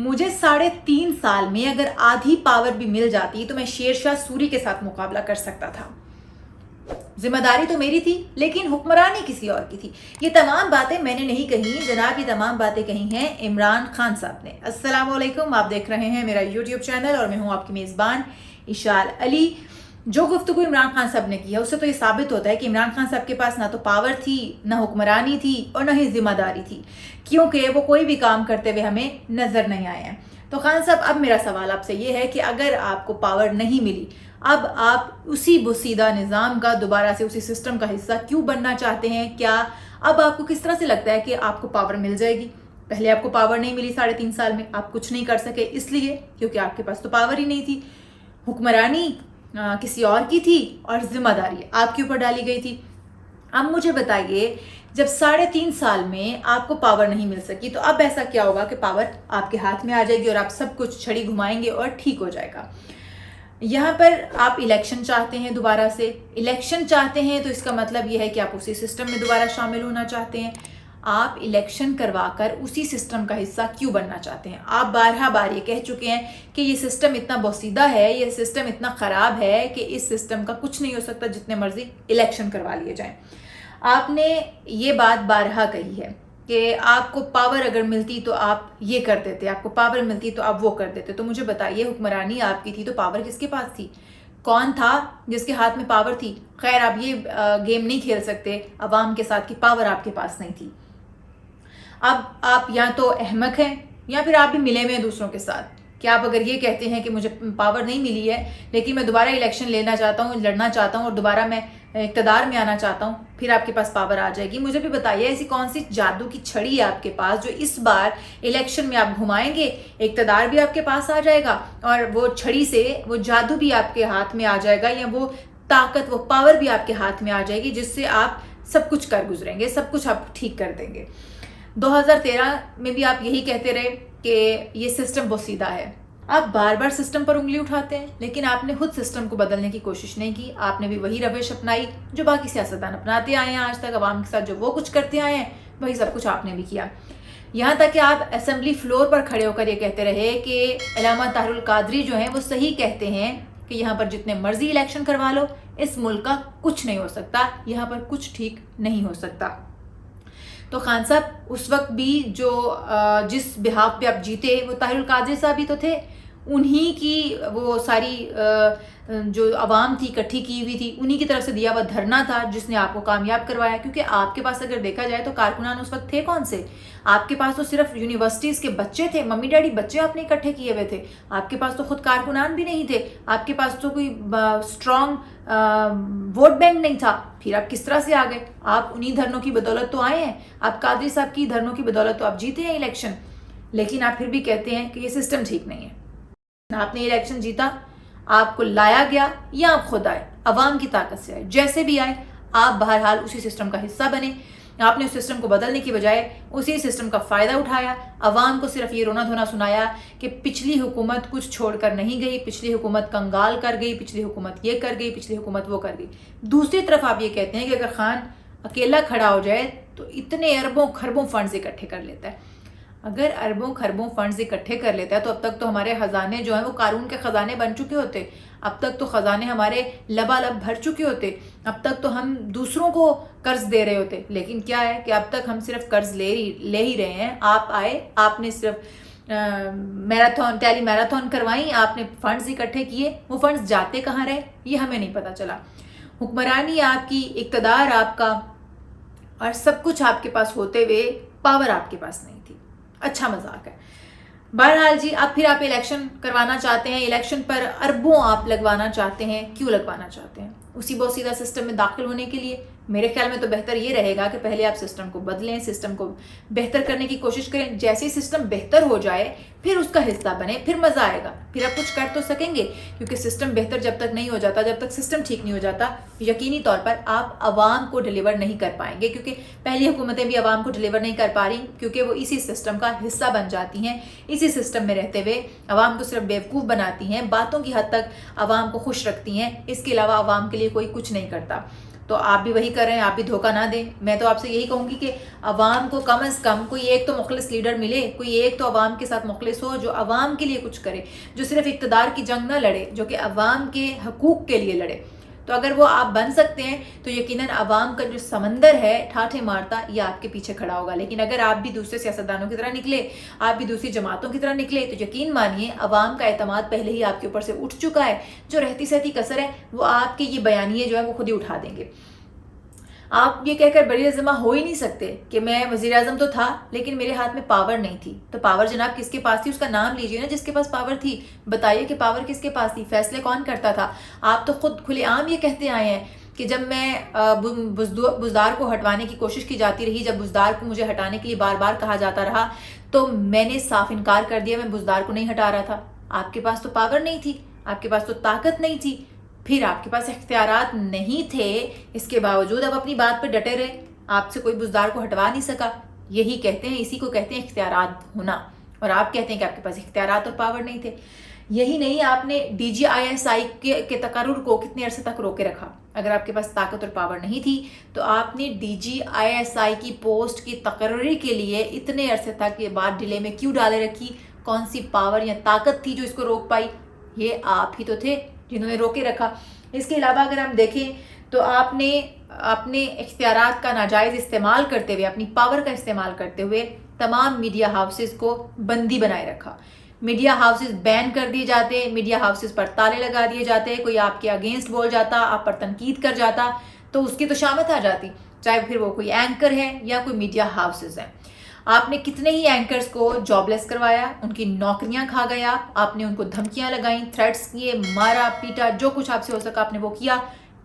मुझे 3.5 साल में अगर आधी पावर भी मिल जाती तो मैं शेरशाह सूरी के साथ मुकाबला कर सकता था। जिम्मेदारी तो मेरी थी, लेकिन हुक्मरानी किसी और की थी। ये तमाम बातें मैंने नहीं कही जनाब, ये तमाम बातें कही हैं इमरान खान साहब ने। अस्सलाम वालेकुम, आप देख रहे हैं मेरा यूट्यूब चैनल और मैं हूं आपकी मेज़बान इशाल अली। जो गुफ्तगू इमरान खान साहब ने की है उससे तो ये साबित होता है कि इमरान खान साहब के पास ना तो पावर थी, ना हुक्मरानी थी और ना ही जिम्मेदारी थी, क्योंकि वो कोई भी काम करते हुए हमें नजर नहीं आए हैं। तो खान साहब, अब मेरा सवाल आपसे ये है कि अगर आपको पावर नहीं मिली, अब आप उसी बोसीदा निज़ाम का दोबारा से उसी सिस्टम का हिस्सा क्यों बनना चाहते हैं? क्या अब आपको किस तरह से लगता है कि आपको पावर मिल जाएगी? पहले आपको पावर नहीं मिली 3.5 साल में, आप कुछ नहीं कर सके, इसलिए क्योंकि आपके पास तो पावर ही नहीं थी। हुक्मरानी किसी और की थी और जिम्मेदारी आपके ऊपर डाली गई थी। अब मुझे बताइए, जब 3.5 साल में आपको पावर नहीं मिल सकी तो अब ऐसा क्या होगा कि पावर आपके हाथ में आ जाएगी और आप सब कुछ छड़ी घुमाएंगे और ठीक हो जाएगा। यहाँ पर आप इलेक्शन चाहते हैं, दोबारा से इलेक्शन चाहते हैं, तो इसका मतलब यह है कि आप उसी सिस्टम में दोबारा शामिल होना चाहते हैं। आप इलेक्शन करवाकर उसी सिस्टम का हिस्सा क्यों बनना चाहते हैं? आप बारहा बार ये कह चुके हैं कि ये सिस्टम इतना बोसीदा है, ये सिस्टम इतना ख़राब है कि इस सिस्टम का कुछ नहीं हो सकता, जितने मर्जी इलेक्शन करवा लिए जाएं। आपने ये बात बारहा कही है कि आपको पावर अगर मिलती तो आप ये कर देते, आपको पावर मिलती तो आप वो कर देते। तो मुझे बताइए, हुक्मरानी आपकी थी तो पावर किसके पास थी? कौन था जिसके हाथ में पावर थी? खैर, आप ये गेम नहीं खेल सकते अवाम के साथ कि पावर आपके पास नहीं थी। अब आप या तो अहमक हैं या फिर आप भी मिले हुए हैं दूसरों के साथ कि आप अगर ये कहते हैं कि मुझे पावर नहीं मिली है लेकिन मैं दोबारा इलेक्शन लेना चाहता हूँ, लड़ना चाहता हूँ और दोबारा मैं इक़्तिदार में आना चाहता हूँ, फिर आपके पास पावर आ जाएगी। मुझे भी बताइए, ऐसी कौन सी जादू की छड़ी है आपके पास जो इस बार इलेक्शन में आप घुमाएंगे, इक़्तिदार भी आपके पास आ जाएगा और वो छड़ी से वो जादू भी आपके हाथ में आ जाएगा, या वो ताकत, वो पावर भी आपके हाथ में आ जाएगी जिससे आप सब कुछ कर गुजरेंगे, सब कुछ आप ठीक कर देंगे। 2013 में भी आप यही कहते रहे कि ये सिस्टम बोसीदा है। आप बार बार सिस्टम पर उंगली उठाते हैं, लेकिन आपने खुद सिस्टम को बदलने की कोशिश नहीं की। आपने भी वही रविश अपनाई जो बाकी सियासतदान अपनाते आए हैं आज तक। अवाम के साथ जो वो कुछ करते आए हैं वही सब कुछ आपने भी किया। यहाँ तक कि आप असेंबली फ्लोर पर खड़े होकर ये कहते रहे कि अल्लामा ताहिरुल कादरी जो हैं वो सही कहते हैं कि यहाँ पर जितने मर्जी इलेक्शन करवा लो, इस मुल्क का कुछ नहीं हो सकता, यहाँ पर कुछ ठीक नहीं हो सकता। तो खान साहब, उस वक्त भी जो जिस बिहाफ पे आप जीते वो ताहिरुल कादरी साहब ही तो थे। उन्हीं की वो सारी जो आवाम थी इकट्ठी की हुई थी, उन्हीं की तरफ से दिया हुआ धरना था जिसने आपको कामयाब करवाया। क्योंकि आपके पास अगर देखा जाए तो कारकुनान उस वक्त थे कौन से? आपके पास तो सिर्फ यूनिवर्सिटीज़ के बच्चे थे, मम्मी डैडी बच्चे आपने इकट्ठे किए हुए थे। आपके पास तो खुद कारकुनान भी नहीं थे, आपके पास तो कोई स्ट्रॉन्ग वोट बैंक नहीं था। फिर आप किस तरह से आ गए? आप उन्हीं धरनों की बदौलत तो आए हैं, आप कादरी साहब की धरनों की बदौलत तो आप जीते हैं इलेक्शन, लेकिन आप फिर भी कहते हैं कि ये सिस्टम ठीक नहीं है। आपने इलेक्शन जीता, आपको लाया गया या आप खुद आए, अवाम की ताकत से आए, जैसे भी आए, आप बहरहाल उसी सिस्टम का हिस्सा बने। आपने उस सिस्टम को बदलने की बजाय उसी सिस्टम का फ़ायदा उठाया। अवाम को सिर्फ ये रोना धोना सुनाया कि पिछली हुकूमत कुछ छोड़कर नहीं गई, पिछली हुकूमत कंगाल कर गई, पिछली हुकूमत ये कर गई, पिछली हुकूमत वो कर गई। दूसरी तरफ आप ये कहते हैं कि अगर खान अकेला खड़ा हो जाए तो इतने अरबों खरबों फंड्स इकट्ठे कर लेता है। अगर अरबों खरबों फंड्स इकट्ठे कर लेता है तो अब तक तो हमारे खजाने जो हैं वो कारून के खजाने बन चुके होते। अब तक तो खजाने हमारे लबालब भर चुके होते। अब तक तो हम दूसरों को कर्ज दे रहे होते। लेकिन क्या है कि अब तक हम सिर्फ कर्ज ले ही रहे हैं। आप आए, आपने सिर्फ मैराथन, टेली मैराथन करवाई, आपने फंड्स इकट्ठे किए, वो फंड्स जाते कहाँ रहे ये हमें नहीं पता चला। हुक्मरानी आपकी, इक़्तिदार आपका और सब कुछ आपके पास होते हुए पावर आपके पास नहीं थी। अच्छा मजाक है। बहरहाल जी, अब फिर आप इलेक्शन करवाना चाहते हैं, इलेक्शन पर अरबों आप लगवाना चाहते हैं। क्यों लगवाना चाहते हैं? उसी बोसीदा सिस्टम में दाखिल होने के लिए? मेरे ख्याल में तो बेहतर ये रहेगा कि पहले आप सिस्टम को बदलें, सिस्टम को बेहतर करने की कोशिश करें। जैसे ही सिस्टम बेहतर हो जाए फिर उसका हिस्सा बने, फिर मज़ा आएगा, फिर आप कुछ कर तो सकेंगे। क्योंकि सिस्टम बेहतर जब तक नहीं हो जाता, जब तक सिस्टम ठीक नहीं हो जाता, यकीनी तौर पर आप आवाम को डिलीवर नहीं कर पाएंगे। क्योंकि पहली हुकूमतें भी आवाम को डिलीवर नहीं कर पा रही, क्योंकि वो इसी सिस्टम का हिस्सा बन जाती हैं। इसी सिस्टम में रहते हुए आवाम को सिर्फ बेवकूफ़ बनाती हैं, बातों की हद तक आवाम को खुश रखती हैं, इसके अलावा आवाम के लिए कोई कुछ नहीं करता। तो आप भी वही कर रहे हैं, आप भी धोखा ना दें। मैं तो आपसे यही कहूँगी कि अवाम को कम अज़ कम कोई एक तो मुखलिस लीडर मिले, कोई एक तो अवाम के साथ मुखलिस हो, जो अवाम के लिए कुछ करे, जो सिर्फ इक़्तिदार की जंग ना लड़े, जो कि अवाम के हकूक़ के लिए लड़े। तो अगर वो आप बन सकते हैं तो यकीनन अवाम का जो समंदर है ठाठे मारता, ये आपके पीछे खड़ा होगा। लेकिन अगर आप भी दूसरे सियासतदानों की तरह निकले, आप भी दूसरी जमातों की तरह निकले, तो यकीन मानिए अवाम का एतमाद पहले ही आपके ऊपर से उठ चुका है। जो रहती सहती कसर है वो आपके ये बयानिए जो है वो खुद ही उठा देंगे। आप ये कहकर बड़ी अज़मा हो ही नहीं सकते कि मैं वज़ीर आज़म तो था लेकिन मेरे हाथ में पावर नहीं थी। तो पावर जनाब किसके पास थी, उसका नाम लीजिए ना जिसके पास पावर थी। बताइए कि पावर किसके पास थी, फैसले कौन करता था। आप तो खुद खुलेआम ये कहते आए हैं कि जब मैं बुज़दार को हटवाने की कोशिश की जाती रही, जब बुज़दार को मुझे हटाने के लिए बार बार कहा जाता रहा, तो मैंने साफ इनकार कर दिया, मैं बुज़दार को नहीं हटा रहा था। आपके पास तो पावर नहीं थी, आपके पास तो ताकत नहीं थी, फिर आपके पास इख्तियारात नहीं थे, इसके बावजूद आप अपनी बात पर डटे रहे। आपसे कोई बुज़दार को हटवा नहीं सका। यही कहते हैं, इसी को कहते हैं इख्तियारात होना। और आप कहते हैं कि आपके पास इख्तियारात और पावर नहीं थे। यही नहीं, आपने DGISI के तकर्रुर को कितने अरसे तक रोके रखा। अगर आपके पास ताकत और पावर नहीं थी तो आपने DGISI की पोस्ट की तकर्रुरी के लिए इतने अरसे तक ये बात डिले में क्यों डाले रखी। कौन सी पावर या ताकत थी जो इसको रोक पाई? ये आप ही तो थे जिन्होंने रोके रखा। इसके अलावा अगर हम देखें तो आपने अपने इख्तियारात का नाजायज़ इस्तेमाल करते हुए, अपनी पावर का इस्तेमाल करते हुए तमाम मीडिया हाउसेस को बंदी बनाए रखा। मीडिया हाउसेस बैन कर दिए जाते, मीडिया हाउसेस पर ताले लगा दिए जाते। कोई आपके अगेंस्ट बोल जाता, आप पर तनकीद कर जाता तो उसकी तो शामत आ जाती, चाहे फिर वो कोई एंकर है या कोई मीडिया हाउसेस हैं। आपने कितने ही एंकर्स को जॉबलेस करवाया, उनकी नौकरियां खा गया, आपने उनको धमकियां लगाई, थ्रेट्स किए, मारा पीटा, जो कुछ आपसे हो सका आपने वो किया।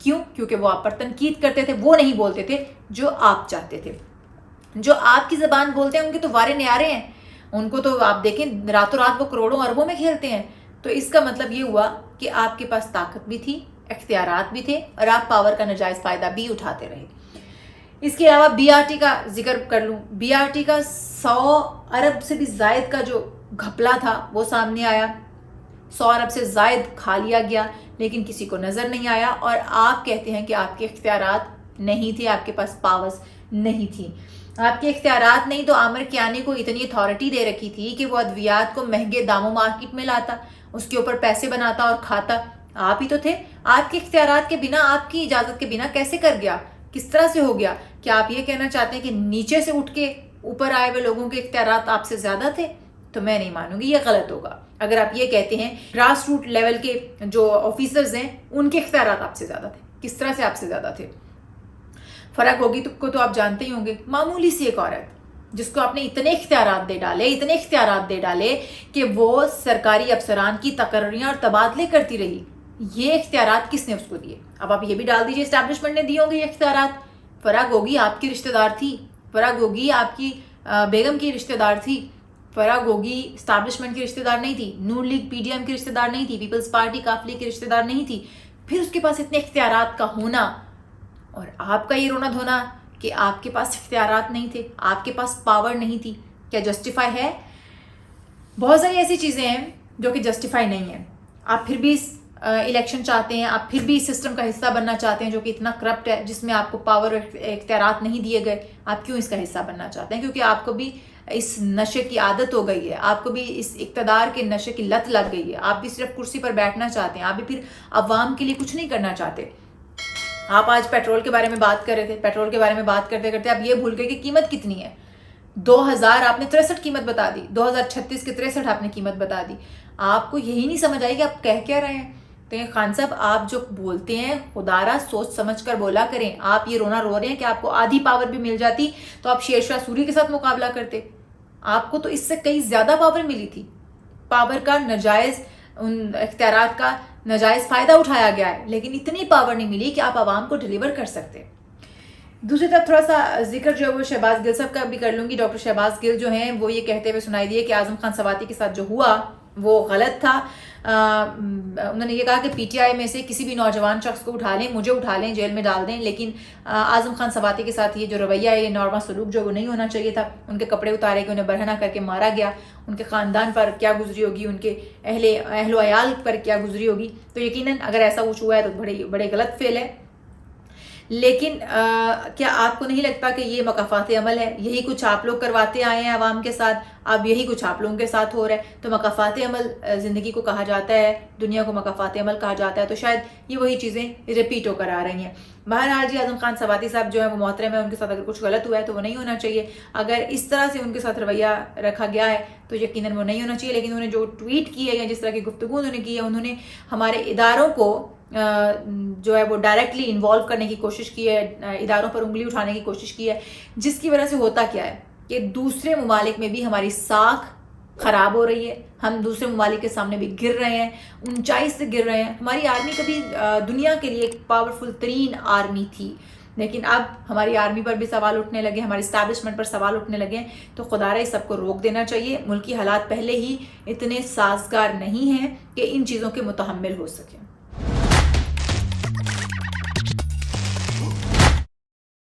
क्यों? क्योंकि वो आप पर तनकीद करते थे, वो नहीं बोलते थे जो आप चाहते थे। जो आपकी ज़बान बोलते हैं उनके तो वारे न्यारे हैं, उनको तो आप देखें रातों रात वो करोड़ों अरबों में खेलते हैं। तो इसका मतलब ये हुआ कि आपके पास ताकत भी थी, इख्तियारात भी थे और आप पावर का नाजायज़ फ़ायदा भी उठाते रहे। इसके अलावा BRT का जिक्र कर लूँ। BRT का 100 अरब से भी ज़ायद का जो घपला था वो सामने आया। 100 अरब से ज़ायद खा लिया गया लेकिन किसी को नज़र नहीं आया। और आप कहते हैं कि आपके इख्तियारात नहीं थे, आपके पास पावर्स नहीं थी। आपके इख्तियारात नहीं तो आमिर कियानी को इतनी अथॉरिटी दे रखी थी कि वो अद्वियात को महंगे दामों मार्केट में लाता, उसके ऊपर पैसे बनाता और खाता। आप ही तो थे। आपके इख्तियारात के बिना, आपकी इजाज़त के बिना कैसे कर गया, किस तरह से हो गया? क्या आप ये कहना चाहते हैं कि नीचे से उठ के ऊपर आए हुए लोगों के इख्तियारात आपसे ज़्यादा थे? तो मैं नहीं मानूंगी, ये गलत होगा। अगर आप ये कहते हैं ग्रास रूट लेवल के जो ऑफिसर्स हैं उनके इख्तियारात आपसे ज़्यादा थे, किस तरह से आपसे ज़्यादा थे? फ़र्क होगी तो आप जानते ही होंगे। मामूली सी एक औरत जिसको आपने इतने इख्तियारात दे डाले कि वो सरकारी अफसरान की तकर्रियाँ और तबादले करती रही। ये इख्तियारात किसने उसको दिए? अब आप ये भी डाल दीजिए इस्टेब्लिशमेंट ने दिए होंगे ये इख्तियारात। फ़र्क होगी आपकी रिश्तेदार थी, फ़र्क होगी आपकी बेगम की रिश्तेदार थी, फ़र्क होगी इस्टेब्लिशमेंट की रिश्तेदार नहीं थी, नून लीग PDM की रिश्तेदार नहीं थी, पीपल्स पार्टी काफिले की रिश्तेदार नहीं थी। फिर उसके पास इतने इख्तियारात का होना और आपका ये रोना धोना कि आपके पास इख्तियारात नहीं थे, आपके पास पावर नहीं थी, क्या जस्टिफाई है? बहुत सारी ऐसी चीज़ें हैं जो कि जस्टिफाई नहीं है। आप फिर भी इलेक्शन चाहते हैं, आप फिर भी इस सिस्टम का हिस्सा बनना चाहते हैं जो कि इतना करप्ट है, जिसमें आपको पावर और इख्तियारात नहीं दिए गए। आप क्यों इसका हिस्सा बनना चाहते हैं? क्योंकि आपको भी इस नशे की आदत हो गई है, आपको भी इस इक़्तिदार के नशे की लत लग गई है। आप भी सिर्फ कुर्सी पर बैठना चाहते हैं, आप भी फिर अवाम के लिए कुछ नहीं करना चाहते। आप आज पेट्रोल के बारे में बात कर रहे थे, पेट्रोल के बारे में बात करते करते आप ये भूल गए कि कीमत कितनी है। 2000 आपने 63 कीमत बता दी, 2036 के 63 आपने कीमत बता दी। आपको यही नहीं समझ आई कि आप कह क्या रहे हैं? तो खान साहब, आप जो बोलते हैं खुदारा सोच समझ कर बोला करें। आप ये रोना रो रहे हैं कि आपको आधी पावर भी मिल जाती तो आप शेरशाह सूरी के साथ मुकाबला करते। आपको तो इससे कई ज़्यादा पावर मिली थी। पावर का नजायज़, उन इख्तियारात का नजायज़ फ़ायदा उठाया गया है, लेकिन इतनी पावर नहीं मिली कि आप आवाम को डिलीवर कर सकते। दूसरी तरफ थोड़ा सा जिक्र जो है वो शहबाज गिल साहब का भी कर लूँगी। डॉक्टर शहबाज गिल जो हैं वो ये कहते हुए सुनाई दिए कि आज़म खान सवाती के साथ जो हुआ वो गलत था। उन्होंने ये कहा कि PTI में से किसी भी नौजवान शख्स को उठा लें, मुझे उठा लें, जेल में डाल दें, लेकिन आज़म खान सवाती के साथ ये जो रवैया है, ये नॉर्मल सलूक जो वो नहीं होना चाहिए था। उनके कपड़े उतारे गए, उन्हें बरहना करके मारा गया। उनके ख़ानदान पर क्या गुजरी होगी, उनके अहलो अयाल पर क्या गुजरी होगी। तो यकीनन अगर ऐसा कुछ हुआ है तो बड़े गलत फेल है। लेकिन क्या आपको नहीं लगता कि ये मकाफात अमल है? यही कुछ आप लोग करवाते आए हैं आवाम के साथ, अब यही कुछ आप लोगों के साथ हो रहा है। तो मकाफात अमल ज़िंदगी को कहा जाता है, दुनिया को मकाफात अमल कहा जाता है, तो शायद ये वही चीज़ें रिपीट होकर आ रही हैं। बहरहाल जी, आज़म खान सवाती साहब जो है वो मोहतरम है, उनके साथ अगर कुछ गलत हुआ है तो वो नहीं होना चाहिए। अगर इस तरह से उनके साथ रवैया रखा गया है तो यकीनन वो नहीं होना चाहिए। लेकिन उन्होंने जो ट्वीट की है या जिस तरह की गुफ्तगू उन्होंने की है, उन्होंने हमारे इदारों को जो है वो डायरेक्टली इन्वॉल्व करने की कोशिश की है, इदारों पर उंगली उठाने की कोशिश की है, जिसकी वजह से होता क्या है कि दूसरे ममालिक में भी हमारी साख खराब हो रही है, हम दूसरे ममालिक के सामने भी गिर रहे हैं, ऊंचाई से गिर रहे हैं। हमारी आर्मी कभी दुनिया के लिए एक पावरफुल तरीन आर्मी थी, लेकिन अब हमारी आर्मी पर भी सवाल उठने लगे, हमारे इस्टेब्लिशमेंट पर सवाल उठने लगे। तो खुदारा इस सबको रोक देना चाहिए। मुल्की हालात पहले ही इतने साजगार नहीं हैं कि इन चीज़ों के मुतहम्मिल हो सकें।